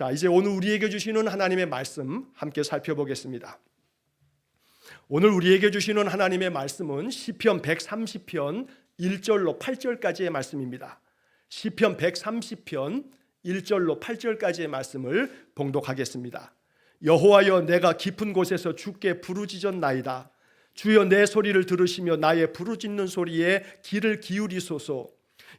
자, 이제 오늘 우리에게 주시는 하나님의 말씀 함께 살펴보겠습니다. 오늘 우리에게 주시는 하나님의 말씀은 시편 130편 1절로 8절까지의 말씀입니다. 시편 130편 1절로 8절까지의 말씀을 봉독하겠습니다. 여호와여, 내가 깊은 곳에서 주께 부르짖었나이다. 주여, 내 소리를 들으시며 나의 부르짖는 소리에 귀를 기울이소서.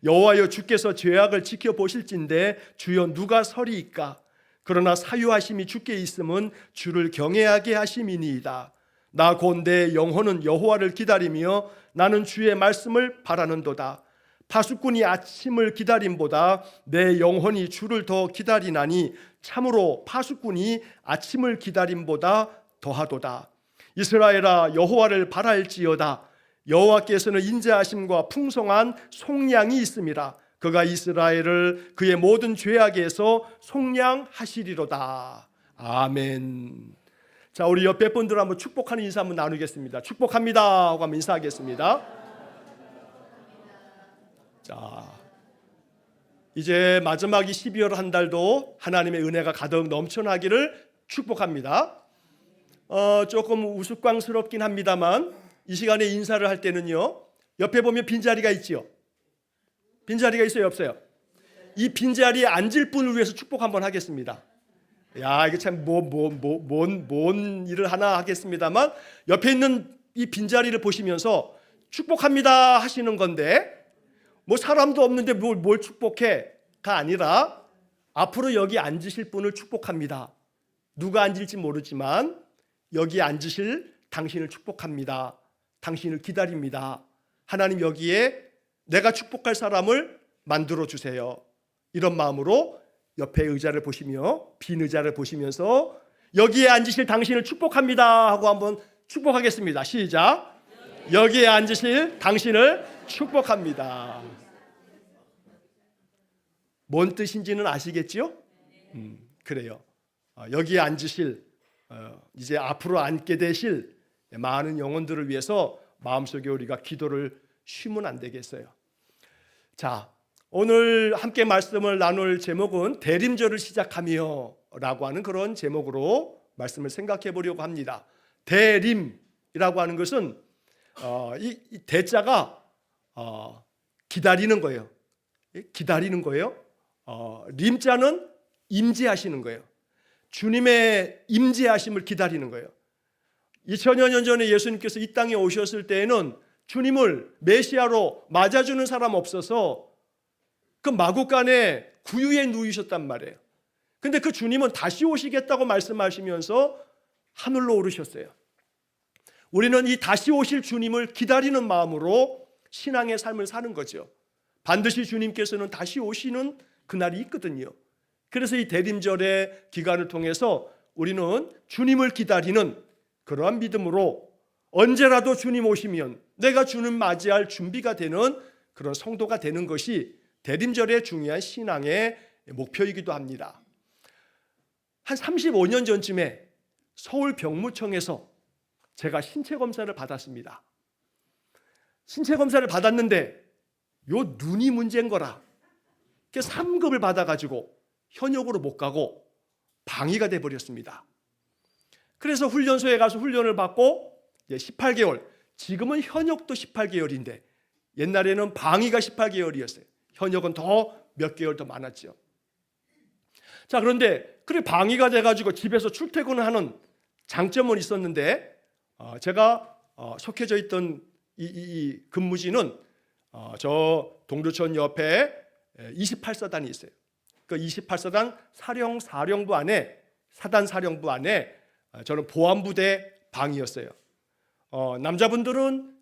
여호와여, 주께서 죄악을 지켜보실진데 주여 누가 서리이까? 그러나 사유하심이 주께 있음은 주를 경외하게 하심이니이다. 나 곧 내 영혼은 여호와를 기다리며 나는 주의 말씀을 바라는도다. 파수꾼이 아침을 기다림보다 내 영혼이 주를 더 기다리나니 참으로 파수꾼이 아침을 기다림보다 더하도다. 이스라엘아, 여호와를 바랄지어다. 여호와께서는 인자하심과 풍성한 속량이 있음이라. 그가 이스라엘을 그의 모든 죄악에서 속량하시리로다. 아멘. 자, 우리 옆에 분들 한번 축복하는 인사 한번 나누겠습니다. 축복합니다 하고 한번 인사하겠습니다. 자, 이제 마지막이 12월 한 달도 하나님의 은혜가 가득 넘쳐나기를 축복합니다. 조금 우스꽝스럽긴 합니다만 이 시간에 인사를 할 때는요, 옆에 보면 빈자리가 있지요. 빈자리가 있어요, 없어요? 이 빈자리에 앉을 분을 위해서 축복 한번 하겠습니다. 야, 이게 참 뭔 일을 하나 하겠습니다만 옆에 있는 이 빈자리를 보시면서 축복합니다 하시는 건데, 뭐 사람도 없는데 뭘 축복해가 아니라 앞으로 여기 앉으실 분을 축복합니다. 누가 앉을지 모르지만 여기 앉으실 당신을 축복합니다. 당신을 기다립니다. 하나님, 여기에 내가 축복할 사람을 만들어 주세요. 이런 마음으로 옆에 의자를 보시며 빈 의자를 보시면서 여기에 앉으실 당신을 축복합니다 하고 한번 축복하겠습니다. 시작. 여기에 앉으실 당신을 축복합니다. 뭔 뜻인지는 아시겠지요? 그래요. 여기에 앉으실, 이제 앞으로 앉게 되실 많은 영혼들을 위해서 마음속에 우리가 기도를 쉬면 안 되겠어요. 자, 오늘 함께 말씀을 나눌 제목은 대림절을 시작하며 라고 하는 그런 제목으로 말씀을 생각해 보려고 합니다. 대림이라고 하는 것은 이 대자가 기다리는 거예요. 기다리는 거예요. 림자는 임재하시는 거예요. 주님의 임재하심을 기다리는 거예요. 2000여 년 전에 예수님께서 이 땅에 오셨을 때에는 주님을 메시아로 맞아주는 사람 없어서 그 마구간에 구유에 누이셨단 말이에요. 근데 그 주님은 다시 오시겠다고 말씀하시면서 하늘로 오르셨어요. 우리는 이 다시 오실 주님을 기다리는 마음으로 신앙의 삶을 사는 거죠. 반드시 주님께서는 다시 오시는 그날이 있거든요. 그래서 이 대림절의 기간을 통해서 우리는 주님을 기다리는 그러한 믿음으로 언제라도 주님 오시면 내가 주님 맞이할 준비가 되는 그런 성도가 되는 것이 대림절의 중요한 신앙의 목표이기도 합니다. 한 35년 전쯤에 서울 병무청에서 제가 신체 검사를 받았습니다. 신체 검사를 받았는데 요 눈이 문제인 거라 3급을 받아가지고 현역으로 못 가고 방위가 돼버렸습니다. 그래서 훈련소에 가서 훈련을 받고 18개월, 지금은 현역도 18개월인데 옛날에는 방위가 18개월이었어요. 현역은 더 몇 개월 더 많았죠. 자, 그런데 그래 방위가 돼가지고 집에서 출퇴근을 하는 장점은 있었는데 제가 속해져 있던 이 근무지는 저 동두천 옆에 28사단이 있어요. 그 28사단 사령부 안에 사단 사령부 안에 저는 보안부대 방이었어요. 남자분들은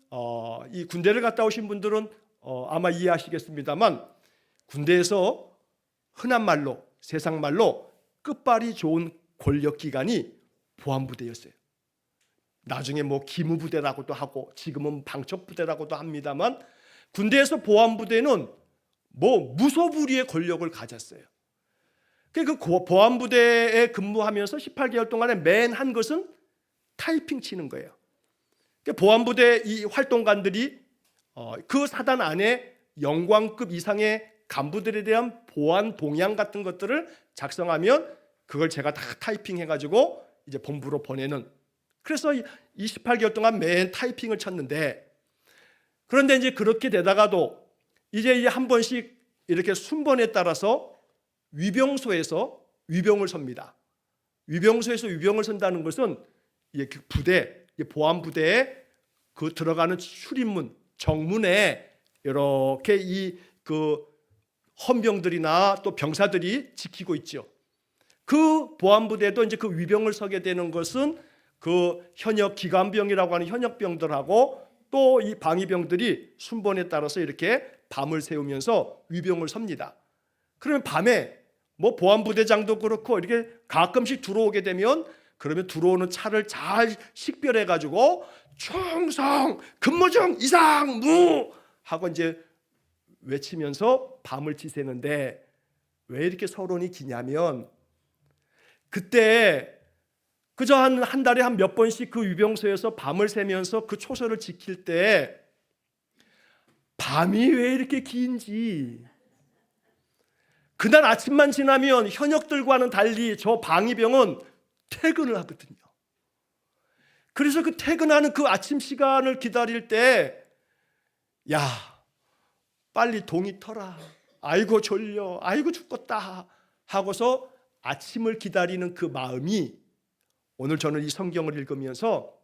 이 군대를 갔다 오신 분들은 아마 이해하시겠습니다만 군대에서 흔한 말로 세상 말로 끝발이 좋은 권력기관이 보안부대였어요. 나중에 뭐 기무부대라고도 하고 지금은 방첩부대라고도 합니다만 군대에서 보안부대는 뭐 무소불위의 권력을 가졌어요. 그 보안부대에 근무하면서 18개월 동안에 맨 한 것은 타이핑 치는 거예요. 보안부대 이 활동가들이 그 사단 안에 영광급 이상의 간부들에 대한 보안 동향 같은 것들을 작성하면 그걸 제가 다 타이핑해가지고 이제 본부로 보내는. 그래서 28개월 동안 매일 타이핑을 쳤는데, 그런데 이제 그렇게 되다가도 이제 한 번씩 이렇게 순번에 따라서 위병소에서 위병을 섭니다. 위병소에서 위병을 선다는 것은 그 부대, 보안 부대에 그 들어가는 출입문, 정문에 이렇게 그 헌병들이나 또 병사들이 지키고 있죠. 그 보안 부대도 이제 그 위병을 서게 되는 것은 그 현역 기관병이라고 하는 현역병들하고 또 이 방위병들이 순번에 따라서 이렇게 밤을 새우면서 위병을 섭니다. 그러면 밤에 뭐 보안부대장도 그렇고 이렇게 가끔씩 들어오게 되면, 그러면 들어오는 차를 잘 식별해 가지고 충성 근무 중 이상 무 하고 이제 외치면서 밤을 지새는데, 왜 이렇게 서론이 기냐면, 그때 그저 한 달에 한 몇 번씩 그 위병소에서 밤을 새면서 그 초소를 지킬 때 밤이 왜 이렇게 긴지, 그날 아침만 지나면 현역들과는 달리 저 방위병은 퇴근을 하거든요. 그래서 그 퇴근하는 그 아침 시간을 기다릴 때, 야, 빨리 동이 터라, 아이고 졸려, 아이고 죽겠다 하고서 아침을 기다리는 그 마음이, 오늘 저는 이 성경을 읽으면서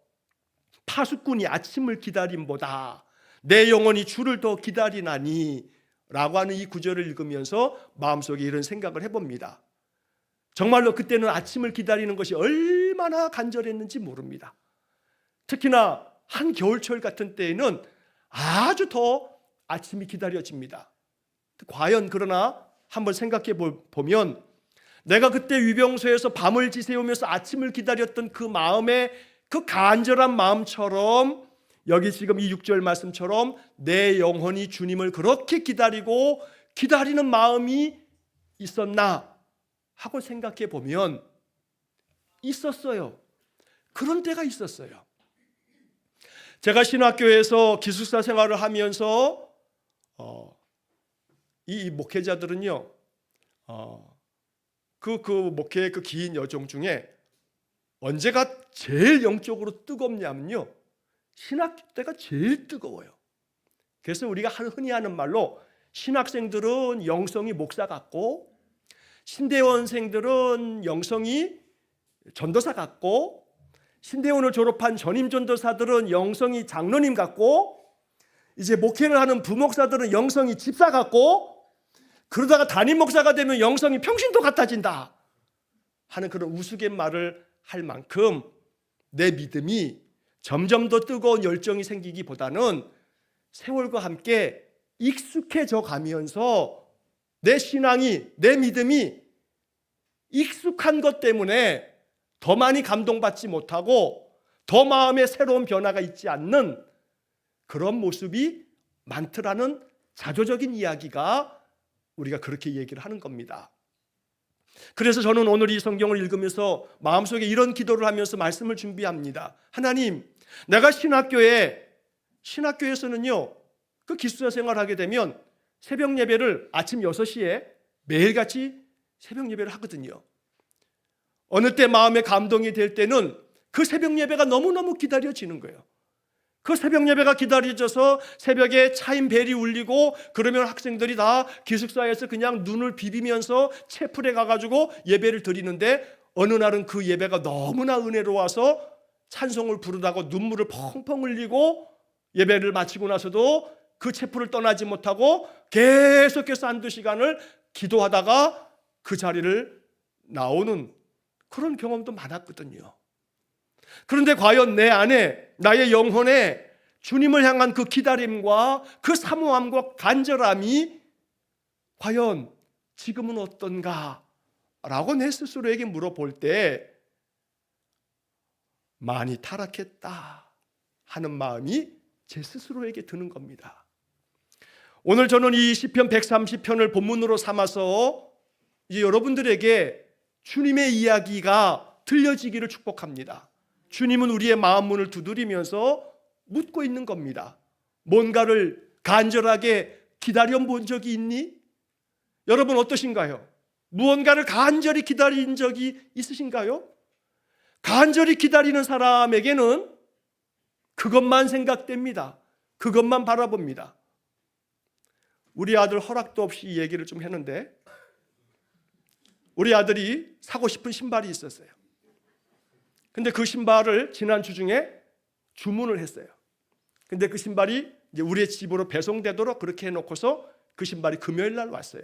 파수꾼이 아침을 기다림보다 내 영혼이 주를 더 기다리나니 라고 하는 이 구절을 읽으면서 마음속에 이런 생각을 해봅니다. 정말로 그때는 아침을 기다리는 것이 얼마나 간절했는지 모릅니다. 특히나 한겨울철 같은 때에는 아주 더 아침이 기다려집니다. 과연 그러나 한번 생각해 보면, 내가 그때 위병소에서 밤을 지새우면서 아침을 기다렸던 그 마음의 그 간절한 마음처럼 여기 지금 이 6절 말씀처럼 내 영혼이 주님을 그렇게 기다리고 기다리는 마음이 있었나 하고 생각해 보면 있었어요. 그런 때가 있었어요. 제가 신학교에서 기숙사 생활을 하면서 이 목회자들은요, 그 목회의 그 긴 여정 중에 언제가 제일 영적으로 뜨겁냐면요, 신학교 때가 제일 뜨거워요. 그래서 우리가 흔히 하는 말로 신학생들은 영성이 목사 같고, 신대원생들은 영성이 전도사 같고, 신대원을 졸업한 전임 전도사들은 영성이 장로님 같고, 이제 목회를 하는 부목사들은 영성이 집사 같고, 그러다가 담임 목사가 되면 영성이 평신도 같아진다 하는 그런 우스갯말을 할 만큼 내 믿음이 점점 더 뜨거운 열정이 생기기보다는 세월과 함께 익숙해져 가면서 내 신앙이, 내 믿음이 익숙한 것 때문에 더 많이 감동받지 못하고 더 마음에 새로운 변화가 있지 않는 그런 모습이 많더라는 자조적인 이야기가 우리가 그렇게 얘기를 하는 겁니다. 그래서 저는 오늘 이 성경을 읽으면서 마음속에 이런 기도를 하면서 말씀을 준비합니다. 하나님, 내가 신학교에서는요, 그 기숙사 생활하게 되면 새벽 예배를 아침 6시에 매일같이 새벽 예배를 하거든요. 어느 때 마음에 감동이 될 때는 그 새벽 예배가 너무너무 기다려지는 거예요. 그 새벽 예배가 기다려져서 새벽에 차임 벨이 울리고 그러면 학생들이 다 기숙사에서 그냥 눈을 비비면서 채플에 가가지고 예배를 드리는데, 어느 날은 그 예배가 너무나 은혜로워서 찬송을 부르다가 눈물을 펑펑 흘리고 예배를 마치고 나서도 그 채플을 떠나지 못하고 계속해서 한두 시간을 기도하다가 그 자리를 나오는 그런 경험도 많았거든요. 그런데 과연 내 안에, 나의 영혼에 주님을 향한 그 기다림과 그 사모함과 간절함이 과연 지금은 어떤가? 라고 내 스스로에게 물어볼 때 많이 타락했다 하는 마음이 제 스스로에게 드는 겁니다. 오늘 저는 이 시편 130편을 본문으로 삼아서 이제 여러분들에게 주님의 이야기가 들려지기를 축복합니다. 주님은 우리의 마음 문을 두드리면서 묻고 있는 겁니다. 뭔가를 간절하게 기다려 본 적이 있니? 여러분 어떠신가요? 무언가를 간절히 기다린 적이 있으신가요? 간절히 기다리는 사람에게는 그것만 생각됩니다. 그것만 바라봅니다. 우리 아들 허락도 없이 얘기를 좀 했는데, 우리 아들이 사고 싶은 신발이 있었어요. 근데 그 신발을 지난 주 중에 주문을 했어요. 근데 그 신발이 이제 우리의 집으로 배송되도록 그렇게 해놓고서 그 신발이 금요일 날 왔어요.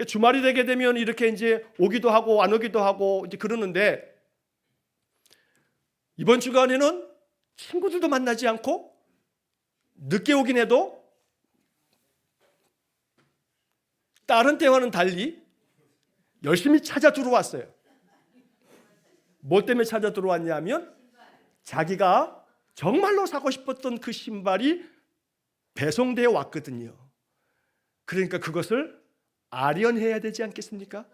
주말이 되게 되면 이렇게 이제 오기도 하고 안 오기도 하고 이제 그러는데, 이번 주간에는 친구들도 만나지 않고 늦게 오긴 해도 다른 때와는 달리 열심히 찾아 들어왔어요. 뭐 때문에 찾아 들어왔냐면 자기가 정말로 사고 싶었던 그 신발이 배송되어 왔거든요. 그러니까 그것을 아련해야 되지 않겠습니까?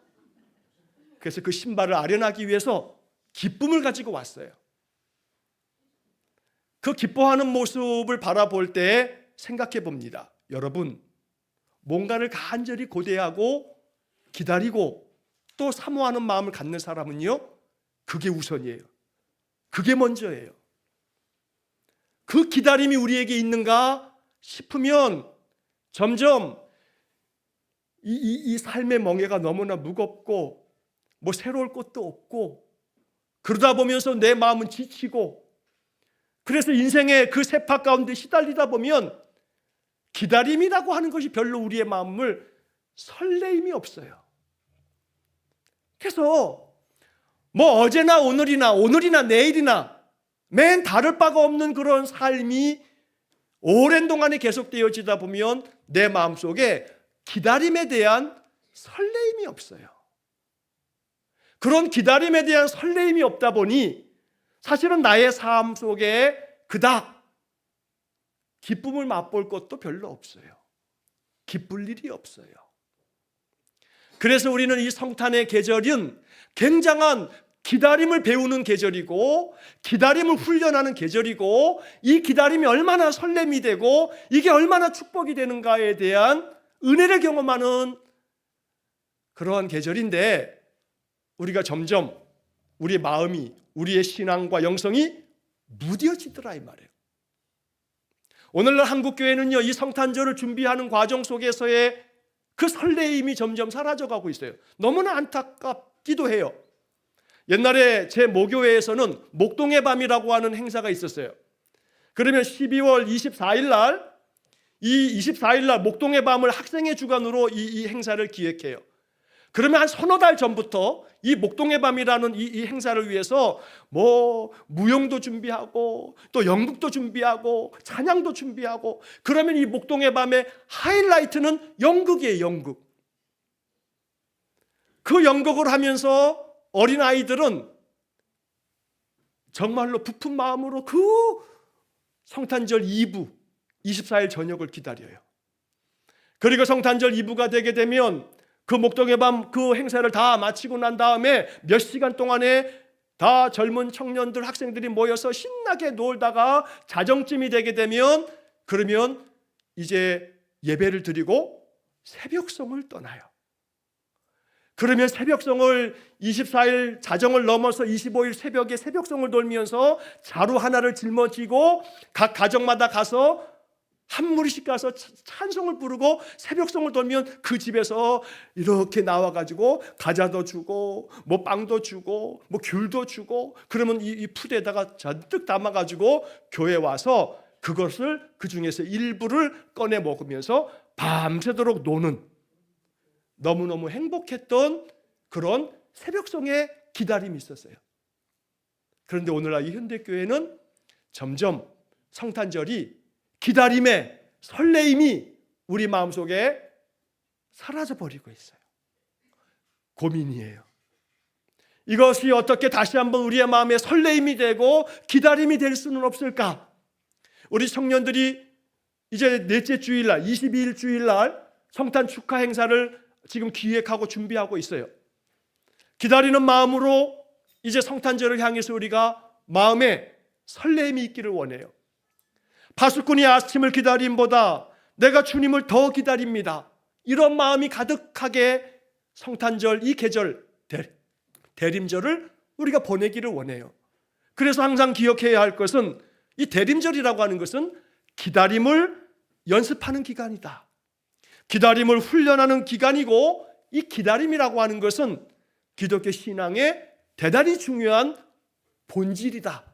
그래서 그 신발을 아련하기 위해서 기쁨을 가지고 왔어요. 그 기뻐하는 모습을 바라볼 때 생각해 봅니다. 여러분, 뭔가를 간절히 고대하고 기다리고 또 사모하는 마음을 갖는 사람은요, 그게 우선이에요. 그게 먼저예요. 그 기다림이 우리에게 있는가 싶으면 점점 이 삶의 멍에가 너무나 무겁고 뭐 새로울 것도 없고 그러다 보면서 내 마음은 지치고, 그래서 인생의 그 세파 가운데 시달리다 보면 기다림이라고 하는 것이 별로 우리의 마음을 설레임이 없어요. 그래서 뭐 어제나 오늘이나 내일이나 맨 다를 바가 없는 그런 삶이 오랜 동안에 계속되어지다 보면 내 마음속에 기다림에 대한 설레임이 없어요. 그런 기다림에 대한 설레임이 없다 보니 사실은 나의 삶 속에 그닥 기쁨을 맛볼 것도 별로 없어요. 기쁠 일이 없어요. 그래서 우리는 이 성탄의 계절은 굉장한 기다림을 배우는 계절이고 기다림을 훈련하는 계절이고, 이 기다림이 얼마나 설렘이 되고 이게 얼마나 축복이 되는가에 대한 은혜를 경험하는 그러한 계절인데, 우리가 점점 우리의 마음이, 우리의 신앙과 영성이 무뎌지더라 이 말이에요. 오늘날 한국교회는요, 이 성탄절을 준비하는 과정 속에서의 그 설레임이 점점 사라져가고 있어요. 너무나 안타깝기도 해요. 옛날에 제 모교회에서는 목동의 밤이라고 하는 행사가 있었어요. 그러면 12월 24일 날, 이 24일 날 목동의 밤을 학생의 주관으로 이 행사를 기획해요. 그러면 한 서너 달 전부터 이 목동의 밤이라는 이 행사를 위해서 뭐 무용도 준비하고 또 연극도 준비하고 찬양도 준비하고, 그러면 이 목동의 밤의 하이라이트는 연극이에요. 연극. 그 연극을 하면서 어린아이들은 정말로 부푼 마음으로 그 성탄절 2부 24일 저녁을 기다려요. 그리고 성탄절 2부가 되게 되면 그 목동의 밤 그 행사를 다 마치고 난 다음에 몇 시간 동안에 다 젊은 청년들, 학생들이 모여서 신나게 놀다가 자정쯤이 되게 되면, 그러면 이제 예배를 드리고 새벽송을 떠나요. 그러면 새벽송을 24일 자정을 넘어서 25일 새벽에 새벽송을 돌면서 자루 하나를 짊어지고 각 가정마다 가서 한 무리씩 가서 찬송을 부르고 새벽송을 돌면 그 집에서 이렇게 나와가지고 과자도 주고 뭐 빵도 주고 뭐 귤도 주고, 그러면 이 푸대에다가 잔뜩 담아가지고 교회 와서 그것을 그 중에서 일부를 꺼내 먹으면서 밤새도록 노는, 너무너무 행복했던 그런 새벽송의 기다림이 있었어요. 그런데 오늘날 이 현대교회는 점점 성탄절이 기다림의 설레임이 우리 마음속에 사라져버리고 있어요. 고민이에요. 이것이 어떻게 다시 한번 우리의 마음에 설레임이 되고 기다림이 될 수는 없을까? 우리 청년들이 이제 넷째 주일날 22일 주일날 성탄 축하 행사를 지금 기획하고 준비하고 있어요. 기다리는 마음으로 이제 성탄절을 향해서 우리가 마음에 설렘이 있기를 원해요. 파수꾼이 아침을 기다림보다 내가 주님을 더 기다립니다. 이런 마음이 가득하게 성탄절 이 계절 대림절을 우리가 보내기를 원해요. 그래서 항상 기억해야 할 것은 이 대림절이라고 하는 것은 기다림을 연습하는 기간이다. 기다림을 훈련하는 기간이고, 이 기다림이라고 하는 것은 기독교 신앙의 대단히 중요한 본질이다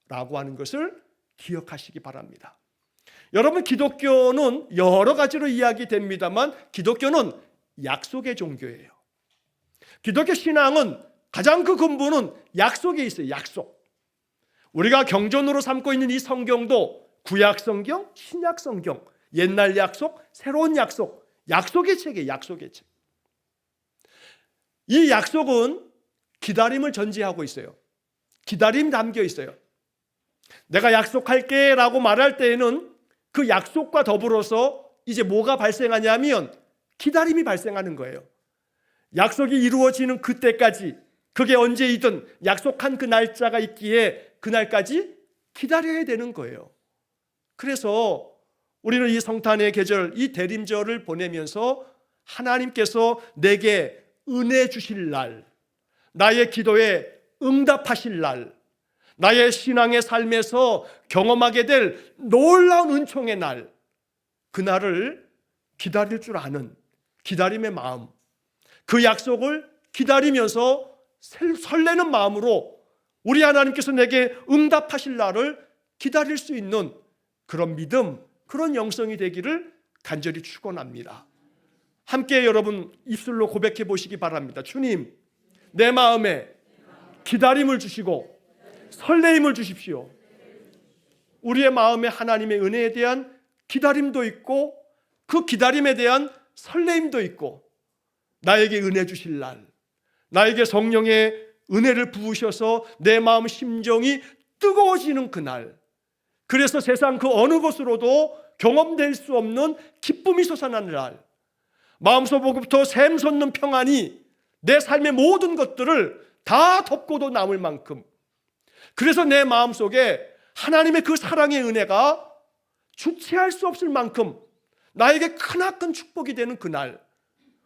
라고 하는 것을 기억하시기 바랍니다. 여러분, 기독교는 여러 가지로 이야기됩니다만 기독교는 약속의 종교예요. 기독교 신앙은 가장 그 근본은 약속에 있어요. 약속. 우리가 경전으로 삼고 있는 이 성경도 구약 성경, 신약 성경, 옛날 약속, 새로운 약속, 약속의 책이에요. 약속의 책. 이 약속은 기다림을 전제하고 있어요. 기다림 담겨 있어요. 내가 약속할게 라고 말할 때에는 그 약속과 더불어서 이제 뭐가 발생하냐면 기다림이 발생하는 거예요. 약속이 이루어지는 그때까지, 그게 언제이든 약속한 그 날짜가 있기에 그날까지 기다려야 되는 거예요. 그래서 우리는 이 성탄의 계절, 이 대림절을 보내면서 하나님께서 내게 은혜 주실 날, 나의 기도에 응답하실 날, 나의 신앙의 삶에서 경험하게 될 놀라운 은총의 날, 그날을 기다릴 줄 아는 기다림의 마음, 그 약속을 기다리면서 설레는 마음으로 우리 하나님께서 내게 응답하실 날을 기다릴 수 있는 그런 믿음, 그런 영성이 되기를 간절히 축원합니다. 함께 여러분 입술로 고백해 보시기 바랍니다. 주님, 내 마음에 기다림을 주시고 설레임을 주십시오. 우리의 마음에 하나님의 은혜에 대한 기다림도 있고, 그 기다림에 대한 설레임도 있고, 나에게 은혜 주실 날, 나에게 성령의 은혜를 부으셔서 내 마음 심정이 뜨거워지는 그날, 그래서 세상 그 어느 곳으로도 경험될 수 없는 기쁨이 솟아나는 날, 마음속부터 샘솟는 평안이 내 삶의 모든 것들을 다 덮고도 남을 만큼, 그래서 내 마음속에 하나님의 그 사랑의 은혜가 주체할 수 없을 만큼 나에게 크나큰 축복이 되는 그날,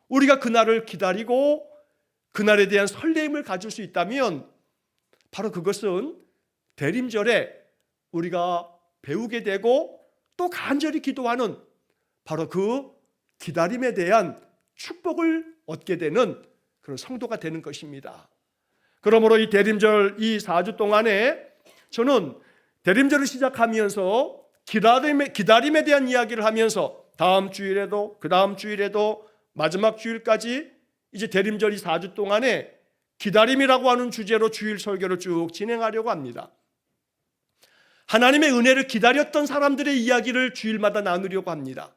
우리가 그날을 기다리고 그날에 대한 설레임을 가질 수 있다면 바로 그것은 대림절에 우리가 배우게 되고 또 간절히 기도하는 바로 그 기다림에 대한 축복을 얻게 되는 그런 성도가 되는 것입니다. 그러므로 이 대림절 이 4주 동안에 저는 대림절을 시작하면서 기다림에 대한 이야기를 하면서 다음 주일에도 그 다음 주일에도 마지막 주일까지 이제 대림절 이 4주 동안에 기다림이라고 하는 주제로 주일 설교를 쭉 진행하려고 합니다. 하나님의 은혜를 기다렸던 사람들의 이야기를 주일마다 나누려고 합니다.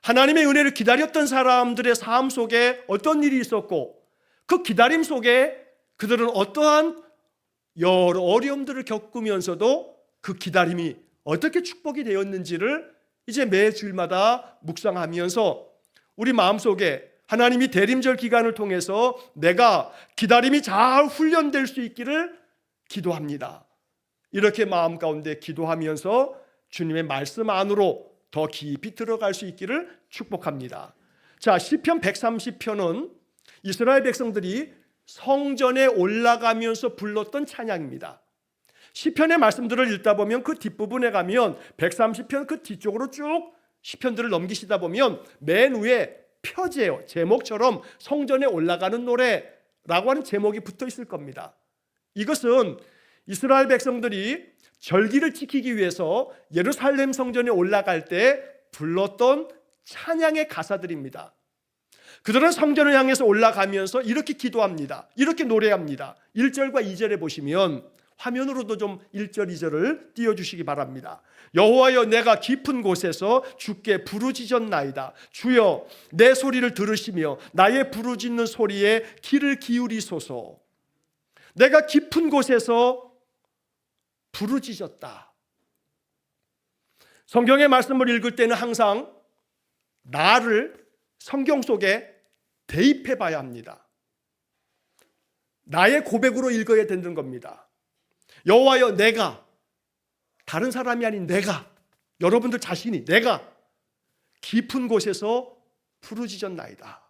하나님의 은혜를 기다렸던 사람들의 삶 속에 어떤 일이 있었고, 그 기다림 속에 그들은 어떠한 여러 어려움들을 겪으면서도 그 기다림이 어떻게 축복이 되었는지를 이제 매 주일마다 묵상하면서 우리 마음속에 하나님이 대림절 기간을 통해서 내가 기다림이 잘 훈련될 수 있기를 기도합니다. 이렇게 마음 가운데 기도하면서 주님의 말씀 안으로 더 깊이 들어갈 수 있기를 축복합니다. 자, 시편 130편은 이스라엘 백성들이 성전에 올라가면서 불렀던 찬양입니다. 시편의 말씀들을 읽다 보면 그 뒷부분에 가면 130편 그 뒤쪽으로 쭉 시편들을 넘기시다 보면 맨 위에 표제요, 제목처럼 성전에 올라가는 노래라고 하는 제목이 붙어 있을 겁니다. 이것은 이스라엘 백성들이 절기를 지키기 위해서 예루살렘 성전에 올라갈 때 불렀던 찬양의 가사들입니다. 그들은 성전을 향해서 올라가면서 이렇게 기도합니다. 이렇게 노래합니다. 1절과 2절에 보시면 화면으로도 좀 1절, 2절을 띄워주시기 바랍니다. 여호와여, 내가 깊은 곳에서 주께 부르짖었나이다. 주여, 내 소리를 들으시며 나의 부르짖는 소리에 귀를 기울이소서. 내가 깊은 곳에서 부르짖었다. 성경의 말씀을 읽을 때는 항상 나를 성경 속에 대입해 봐야 합니다. 나의 고백으로 읽어야 되는 겁니다. 여호와여, 내가, 다른 사람이 아닌 내가, 여러분들 자신이 내가 깊은 곳에서 부르짖었나이다.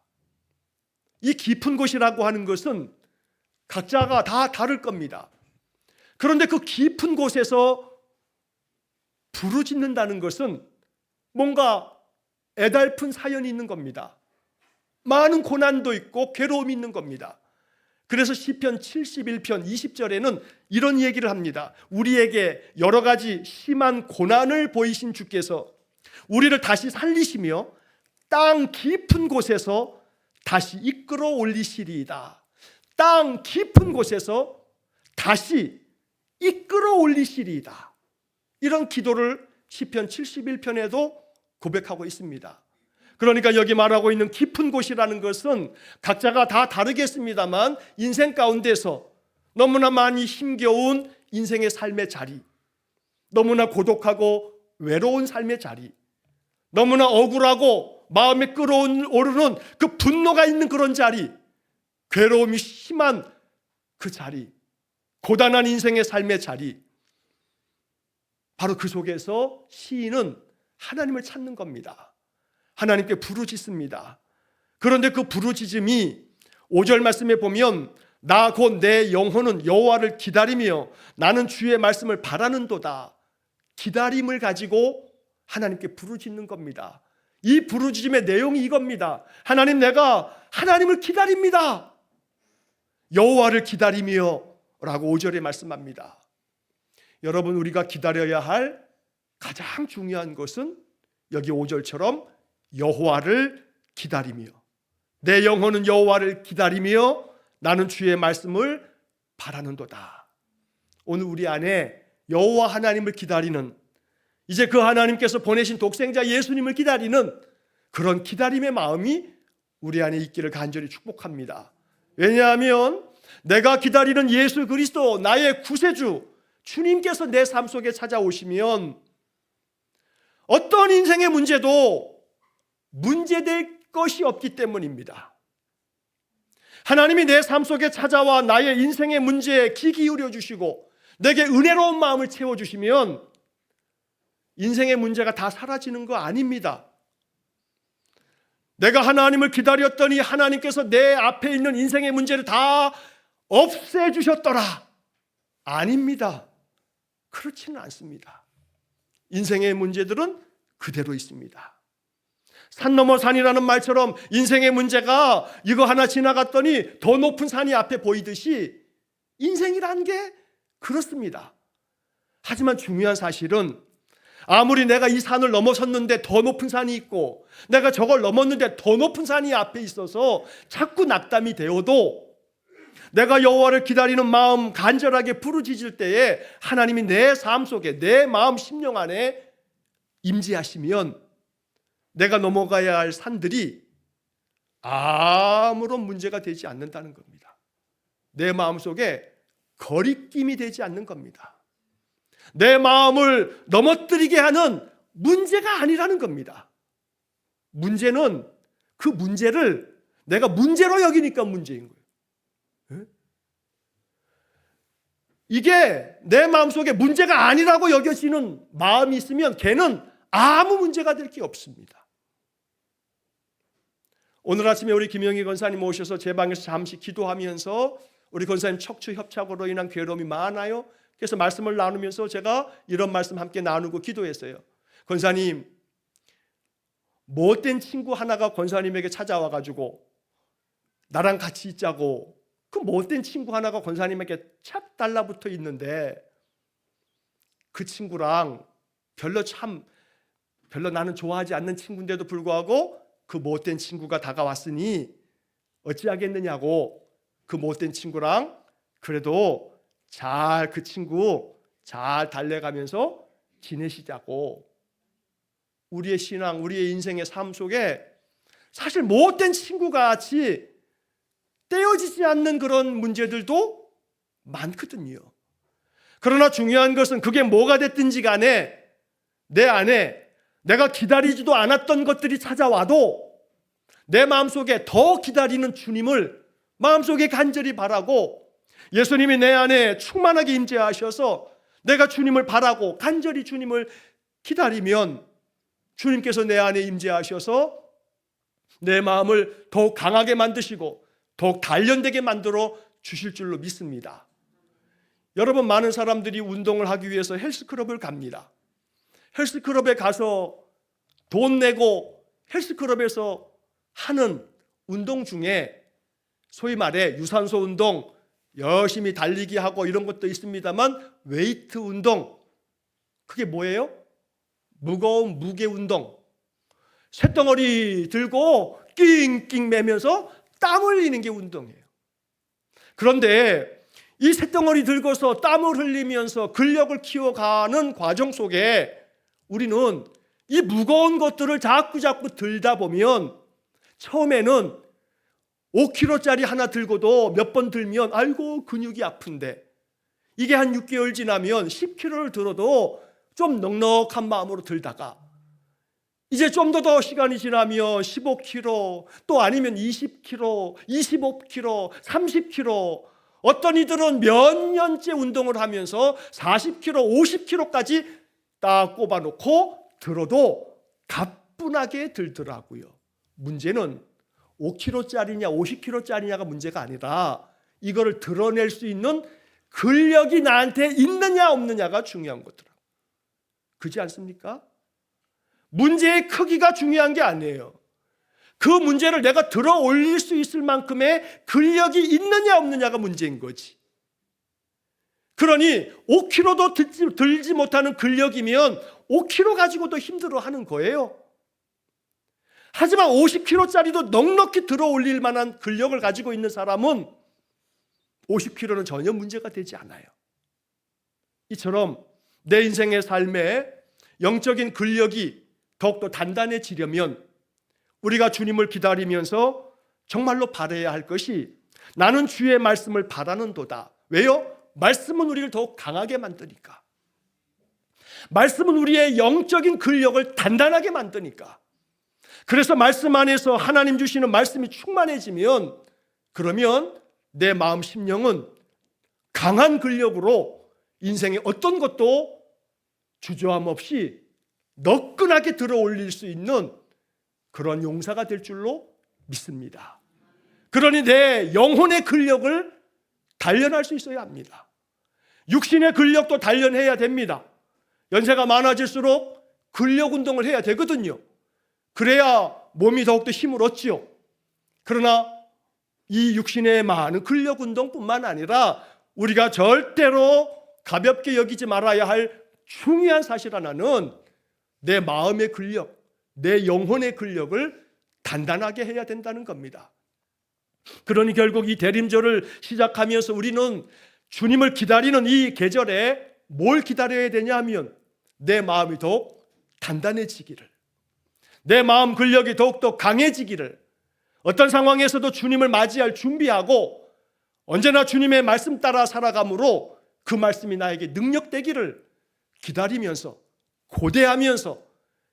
이 깊은 곳이라고 하는 것은 각자가 다 다를 겁니다. 그런데 그 깊은 곳에서 부르짖는다는 것은 뭔가 애달픈 사연이 있는 겁니다. 많은 고난도 있고 괴로움이 있는 겁니다. 그래서 시편 71편 20절에는 이런 얘기를 합니다. 우리에게 여러 가지 심한 고난을 보이신 주께서 우리를 다시 살리시며 땅 깊은 곳에서 다시 이끌어 올리시리이다. 땅 깊은 곳에서 다시 이끌어 올리시리이다. 이런 기도를 시편 71편에도 고백하고 있습니다. 그러니까 여기 말하고 있는 깊은 곳이라는 것은 각자가 다 다르겠습니다만 인생 가운데서 너무나 많이 힘겨운 인생의 삶의 자리, 너무나 고독하고 외로운 삶의 자리, 너무나 억울하고 마음에 끌어오르는 그 분노가 있는 그런 자리, 괴로움이 심한 그 자리, 고단한 인생의 삶의 자리, 바로 그 속에서 시인은 하나님을 찾는 겁니다. 하나님께 부르짖습니다. 그런데 그 부르짖음이 5절 말씀에 보면 나 곧 내 영혼은 여호와를 기다리며 나는 주의 말씀을 바라는도다. 기다림을 가지고 하나님께 부르짖는 겁니다. 이 부르짖음의 내용이 이겁니다. 하나님, 내가 하나님을 기다립니다. 여호와를 기다리며 라고 5절에 말씀합니다. 여러분, 우리가 기다려야 할 가장 중요한 것은 여기 5절처럼 여호와를 기다리며, 내 영혼은 여호와를 기다리며 나는 주의 말씀을 바라는도다. 오늘 우리 안에 여호와 하나님을 기다리는, 이제 그 하나님께서 보내신 독생자 예수님을 기다리는 그런 기다림의 마음이 우리 안에 있기를 간절히 축복합니다. 왜냐하면 내가 기다리는 예수 그리스도, 나의 구세주 주님께서 내 삶 속에 찾아오시면 어떤 인생의 문제도 문제될 것이 없기 때문입니다. 하나님이 내 삶 속에 찾아와 나의 인생의 문제에 귀 기울여 주시고 내게 은혜로운 마음을 채워주시면 인생의 문제가 다 사라지는 거 아닙니다. 내가 하나님을 기다렸더니 하나님께서 내 앞에 있는 인생의 문제를 다 없애주셨더라. 아닙니다. 그렇지는 않습니다. 인생의 문제들은 그대로 있습니다. 산 넘어 산이라는 말처럼 인생의 문제가 이거 하나 지나갔더니 더 높은 산이 앞에 보이듯이 인생이라는 게 그렇습니다. 하지만 중요한 사실은 아무리 내가 이 산을 넘어섰는데 더 높은 산이 있고 내가 저걸 넘었는데 더 높은 산이 앞에 있어서 자꾸 낙담이 되어도 내가 여호와를 기다리는 마음 간절하게 부르짖을 때에 하나님이 내 삶 속에, 내 마음 심령 안에 임재하시면 내가 넘어가야 할 산들이 아무런 문제가 되지 않는다는 겁니다. 내 마음속에 거리낌이 되지 않는 겁니다. 내 마음을 넘어뜨리게 하는 문제가 아니라는 겁니다. 문제는 그 문제를 내가 문제로 여기니까 문제인 거예요. 이게 내 마음속에 문제가 아니라고 여겨지는 마음이 있으면 걔는 아무 문제가 될 게 없습니다. 오늘 아침에 우리 김영희 권사님 오셔서 제 방에서 잠시 기도하면서 우리 권사님 척추 협착으로 인한 괴로움이 많아요. 그래서 말씀을 나누면서 제가 이런 말씀 함께 나누고 기도했어요. 권사님, 못된 친구 하나가 권사님에게 찾아와가지고 나랑 같이 있자고, 그 못된 친구 하나가 권사님에게 착 달라붙어 있는데 그 친구랑 별로 나는 좋아하지 않는 친구인데도 불구하고 그 못된 친구가 다가왔으니 어찌하겠느냐고, 그 못된 친구랑 그래도 그 친구 잘 달래가면서 지내시자고. 우리의 신앙, 우리의 인생의 삶 속에 사실 못된 친구가 같이 떼어지지 않는 그런 문제들도 많거든요. 그러나 중요한 것은 그게 뭐가 됐든지 간에 내 안에 내가 기다리지도 않았던 것들이 찾아와도 내 마음속에 더 기다리는 주님을 마음속에 간절히 바라고, 예수님이 내 안에 충만하게 임재하셔서 내가 주님을 바라고 간절히 주님을 기다리면 주님께서 내 안에 임재하셔서 내 마음을 더욱 강하게 만드시고 더욱 단련되게 만들어 주실 줄로 믿습니다. 여러분, 많은 사람들이 운동을 하기 위해서 헬스클럽을 갑니다. 헬스클럽에 가서 돈 내고 헬스클럽에서 하는 운동 중에 소위 말해 유산소 운동, 열심히 달리기 하고 이런 것도 있습니다만 웨이트 운동, 그게 뭐예요? 무거운 무게 운동. 쇳덩어리 들고 낑낑 매면서 땀 흘리는 게 운동이에요. 그런데 이 쇳덩어리 들고서 땀을 흘리면서 근력을 키워가는 과정 속에 우리는 이 무거운 것들을 자꾸 들다 보면 처음에는 5kg짜리 하나 들고도 몇 번 들면 아이고 근육이 아픈데, 이게 한 6개월 지나면 10kg를 들어도 좀 넉넉한 마음으로 들다가 이제 좀 더 시간이 지나면 15kg, 또 아니면 20kg, 25kg, 30kg, 어떤 이들은 몇 년째 운동을 하면서 40kg, 50kg까지 딱 꼽아놓고 들어도 가뿐하게 들더라고요. 문제는 5kg짜리냐 50kg짜리냐가 문제가 아니라 이거를 드러낼 수 있는 근력이 나한테 있느냐 없느냐가 중요한 거더라고요. 그렇지 않습니까? 문제의 크기가 중요한 게 아니에요. 그 문제를 내가 들어 올릴 수 있을 만큼의 근력이 있느냐 없느냐가 문제인 거지. 그러니 5kg도 들지 못하는 근력이면 5kg 가지고도 힘들어하는 거예요. 하지만 50kg짜리도 넉넉히 들어 올릴 만한 근력을 가지고 있는 사람은 50kg는 전혀 문제가 되지 않아요. 이처럼 내 인생의 삶에 영적인 근력이 더욱더 단단해지려면 우리가 주님을 기다리면서 정말로 바라야 할 것이, 나는 주의 말씀을 바라는도다. 왜요? 말씀은 우리를 더욱 강하게 만드니까. 말씀은 우리의 영적인 근력을 단단하게 만드니까. 그래서 말씀 안에서 하나님 주시는 말씀이 충만해지면, 그러면 내 마음 심령은 강한 근력으로 인생의 어떤 것도 주저함 없이 너끈하게 들어 올릴 수 있는 그런 용사가 될 줄로 믿습니다. 그러니 내 영혼의 근력을 단련할 수 있어야 합니다. 육신의 근력도 단련해야 됩니다. 연세가 많아질수록 근력 운동을 해야 되거든요. 그래야 몸이 더욱더 힘을 얻지요. 그러나 이 육신의 많은 근력 운동뿐만 아니라 우리가 절대로 가볍게 여기지 말아야 할 중요한 사실 하나는 내 마음의 근력, 내 영혼의 근력을 단단하게 해야 된다는 겁니다. 그러니 결국 이 대림절을 시작하면서 우리는 주님을 기다리는 이 계절에 뭘 기다려야 되냐 하면 내 마음이 더욱 단단해지기를, 내 마음 근력이 더욱더 강해지기를, 어떤 상황에서도 주님을 맞이할 준비하고 언제나 주님의 말씀 따라 살아감으로 그 말씀이 나에게 능력되기를 기다리면서 고대하면서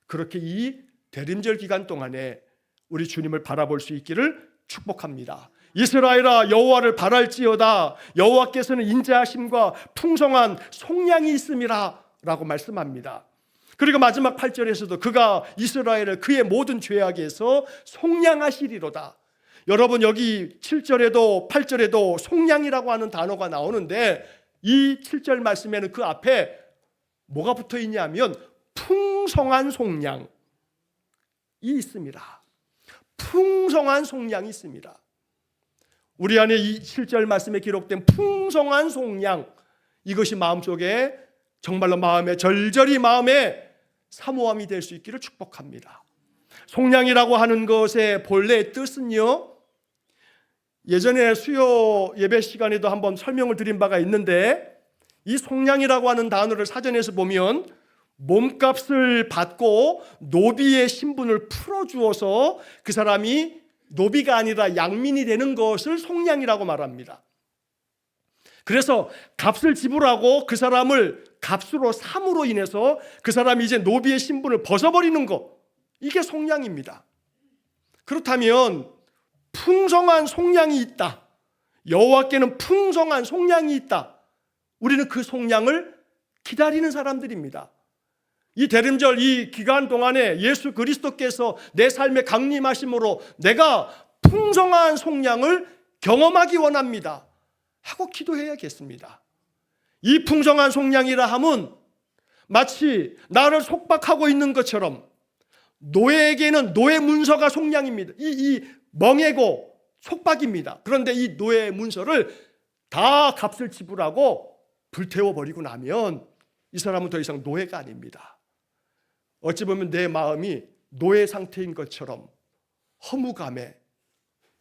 그렇게 이 대림절 기간 동안에 우리 주님을 바라볼 수 있기를 축복합니다. 이스라엘아 여호와를 바랄지어다. 여호와께서는 인자하심과 풍성한 속량이 있음이라 라고 말씀합니다. 그리고 마지막 8절에서도 그가 이스라엘을 그의 모든 죄악에서 속량하시리로다. 여러분, 여기 7절에도 8절에도 속량이라고 하는 단어가 나오는데 이 7절 말씀에는 그 앞에 뭐가 붙어 있냐면 풍성한 속량이 있습니다. 풍성한 속량이 있습니다. 우리 안에 이 7절 말씀에 기록된 풍성한 속량, 이것이 마음속에 정말로 마음에 절절히 마음에 사모함이 될 수 있기를 축복합니다. 속량이라고 하는 것의 본래의 뜻은요, 예전에 수요 예배 시간에도 한번 설명을 드린 바가 있는데, 이 속량이라고 하는 단어를 사전에서 보면 몸값을 받고 노비의 신분을 풀어주어서 그 사람이 노비가 아니라 양민이 되는 것을 속량이라고 말합니다. 그래서 값을 지불하고 그 사람을 값으로 삼으로 인해서 그 사람이 이제 노비의 신분을 벗어버리는 것, 이게 속량입니다. 그렇다면 풍성한 속량이 있다, 여호와께는 풍성한 속량이 있다, 우리는 그 속량을 기다리는 사람들입니다. 이 대림절 이 기간 동안에 예수 그리스도께서 내 삶에 강림하심으로 내가 풍성한 속량을 경험하기 원합니다 하고 기도해야겠습니다. 이 풍성한 속량이라 함은 마치 나를 속박하고 있는 것처럼 노예에게는 노예 문서가 속량입니다. 이 멍해고 속박입니다. 그런데 이 노예 문서를 다 값을 지불하고 불태워버리고 나면 이 사람은 더 이상 노예가 아닙니다. 어찌 보면 내 마음이 노예 상태인 것처럼 허무감에,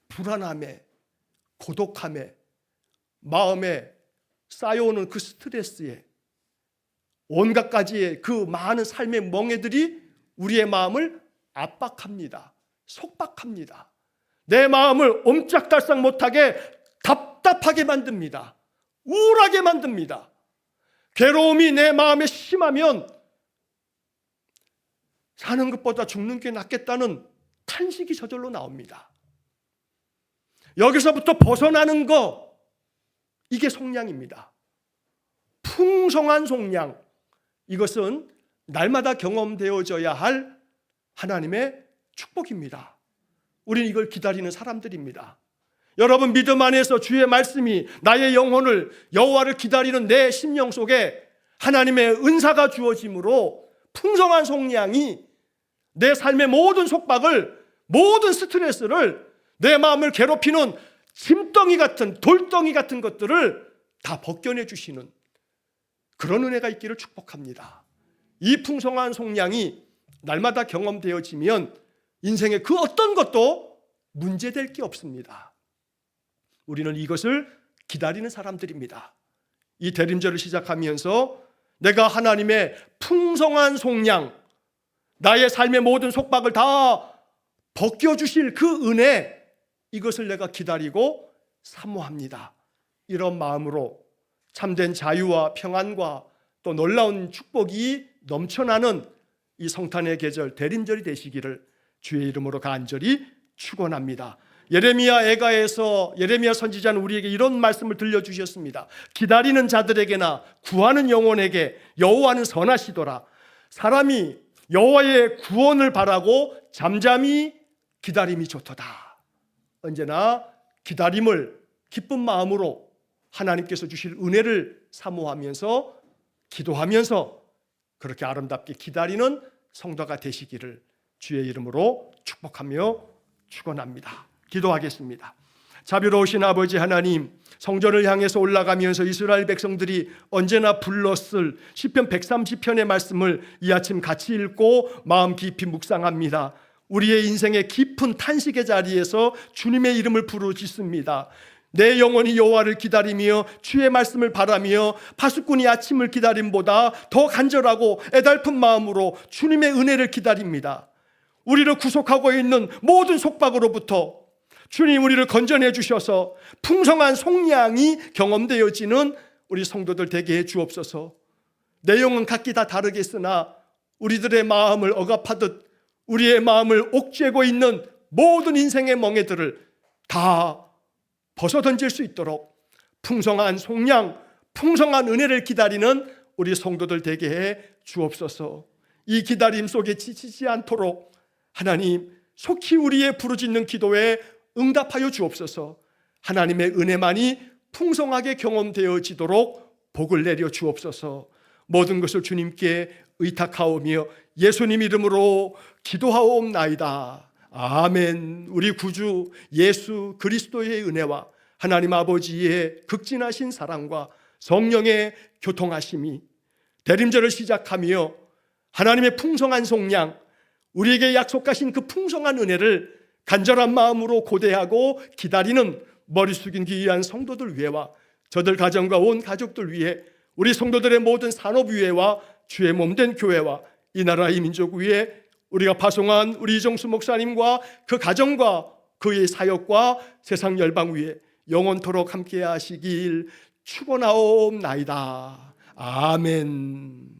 불안함에, 고독함에, 마음에 쌓여오는 그 스트레스에 온갖 가지의 그 많은 삶의 멍해들이 우리의 마음을 압박합니다. 속박합니다. 내 마음을 옴짝달싹 못하게 답답하게 만듭니다. 우울하게 만듭니다. 괴로움이 내 마음에 심하면 사는 것보다 죽는 게 낫겠다는 탄식이 저절로 나옵니다. 여기서부터 벗어나는 거, 이게 속량입니다. 풍성한 속량, 이것은 날마다 경험되어져야 할 하나님의 축복입니다. 우리는 이걸 기다리는 사람들입니다. 여러분, 믿음 안에서 주의 말씀이 나의 영혼을, 여호와를 기다리는 내 심령 속에 하나님의 은사가 주어짐으로 풍성한 속량이 내 삶의 모든 속박을, 모든 스트레스를, 내 마음을 괴롭히는 짐덩이 같은, 돌덩이 같은 것들을 다 벗겨내 주시는 그런 은혜가 있기를 축복합니다. 이 풍성한 속량이 날마다 경험되어지면 인생의 그 어떤 것도 문제될 게 없습니다. 우리는 이것을 기다리는 사람들입니다. 이 대림절을 시작하면서 내가 하나님의 풍성한 속량, 나의 삶의 모든 속박을 다 벗겨주실 그 은혜, 이것을 내가 기다리고 사모합니다. 이런 마음으로 참된 자유와 평안과 또 놀라운 축복이 넘쳐나는 이 성탄의 계절 대림절이 되시기를 주의 이름으로 간절히 축원합니다. 예레미야 애가에서 예레미야 선지자는 우리에게 이런 말씀을 들려주셨습니다. 기다리는 자들에게나 구하는 영혼에게 여호와는 선하시도다. 사람이 여호와의 구원을 바라고 잠잠히 기다림이 좋도다. 언제나 기다림을 기쁜 마음으로 하나님께서 주실 은혜를 사모하면서 기도하면서 그렇게 아름답게 기다리는 성도가 되시기를 주의 이름으로 축복하며 축원합니다. 기도하겠습니다. 자비로우신 아버지 하나님, 성전을 향해서 올라가면서 이스라엘 백성들이 언제나 불렀을 시편 130편의 말씀을 이 아침 같이 읽고 마음 깊이 묵상합니다. 우리의 인생의 깊은 탄식의 자리에서 주님의 이름을 부르짖습니다. 내 영혼이 여호와를 기다리며 주의 말씀을 바라며 파수꾼이 아침을 기다림보다 더 간절하고 애달픈 마음으로 주님의 은혜를 기다립니다. 우리를 구속하고 있는 모든 속박으로부터 주님 우리를 건져내 주셔서 풍성한 속량이 경험되어지는 우리 성도들 되게 해 주옵소서. 내용은 각기 다 다르겠으나 우리들의 마음을 억압하듯 우리의 마음을 옥죄고 있는 모든 인생의 멍에들을 다 벗어던질 수 있도록 풍성한 속량, 풍성한 은혜를 기다리는 우리 성도들 되게 해 주옵소서. 이 기다림 속에 지치지 않도록 하나님 속히 우리의 부르짖는 기도에 응답하여 주옵소서. 하나님의 은혜만이 풍성하게 경험되어지도록 복을 내려 주옵소서. 모든 것을 주님께 의탁하오며 예수님 이름으로 기도하옵나이다. 아멘. 우리 구주 예수 그리스도의 은혜와 하나님 아버지의 극진하신 사랑과 성령의 교통하심이 대림절을 시작하며 하나님의 풍성한 속량, 우리에게 약속하신 그 풍성한 은혜를 간절한 마음으로 고대하고 기다리는 머리 숙인 귀한 성도들 위해와 저들 가정과 온 가족들 위해 우리 성도들의 모든 산업 위해와 주의 몸된 교회와 이 나라 이 민족 위에 우리가 파송한 우리 이정수 목사님과 그 가정과 그의 사역과 세상 열방 위에 영원토록 함께 하시길 축원하옵나이다. 아멘.